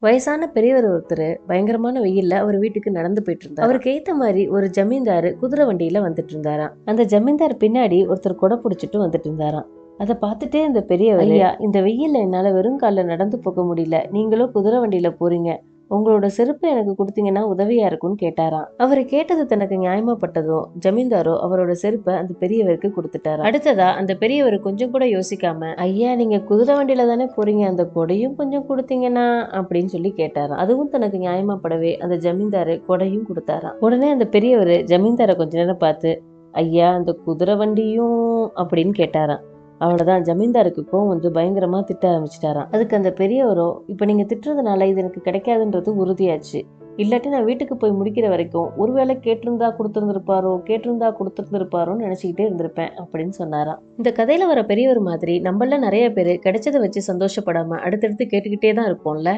வயசான பெரியவர் ஒருத்தர் பயங்கரமான வெயில்ல அவர் வீட்டுக்கு நடந்து போயிட்டு இருந்தார். அவருக்கு ஏத்த மாதிரி ஒரு ஜமீன்தாரு குதிரை வண்டியில வந்துட்டு இருந்தாராம். அந்த ஜமீன்தார் பின்னாடி ஒருத்தர் கொடை பிடிச்சிட்டு வந்துட்டு இருந்தாராம். அதை பார்த்துட்டே அந்த பெரியவர், ஐயா, இந்த வெயில்ல என்னால வெறும் கால்ல நடந்து போக முடியல, நீங்களும் குதிரை வண்டியில போறீங்க, உங்களோட செருப்பு எனக்கு கொடுத்தீங்கன்னா உதவியா இருக்கும்னு கேட்டாராம். அவரு கேட்டது தனக்கு நியாயமா பட்டதும் ஜமீன்தாரோ அவரோட செருப்பை அந்த பெரியவருக்கு கொடுத்துட்டாரு. அடுத்ததா அந்த பெரியவர் கொஞ்சம் கூட யோசிக்காம, ஐயா, நீங்க குதிரை வண்டியில தானே போறீங்க, அந்த கொடையும் கொஞ்சம் கொடுத்தீங்கன்னா அப்படின்னு சொல்லி கேட்டாராம். அதுவும் தனக்கு நியாயமா படவே அந்த ஜமீன்தாரு கொடையும் கொடுத்தாராம். உடனே அந்த பெரியவர் ஜமீன்தாரை கொஞ்ச நேரம் பார்த்து, ஐயா, அந்த குதிரை வண்டியும் அப்படின்னு கேட்டாராம். அவ்வளவுதான், ஜமீன்தாருக்கு கோவம் வந்து பயங்கரமா திட்ட ஆரம்பிச்சிட்டாராம். அதுக்கு அந்த பெரியவரோ, இப்ப நீங்க திட்டுறதுனால இது எனக்கு கிடைக்காதுன்றது உறுதியாச்சு, இல்லாட்டி நான் வீட்டுக்கு போய் முடிக்கிற வரைக்கும் ஒருவேளை கேட்டிருந்தா கொடுத்துருந்துருப்பாரோன்னு நினைச்சுக்கிட்டே இருந்திருப்பேன் அப்படின்னு சொன்னாராம். இந்த கதையில வர பெரியவர் மாதிரி நம்மள நிறைய பேர் கிடைச்சதை வச்சு சந்தோஷப்படாம அடுத்தடுத்து கேட்டுக்கிட்டே தான் இருப்போம்ல.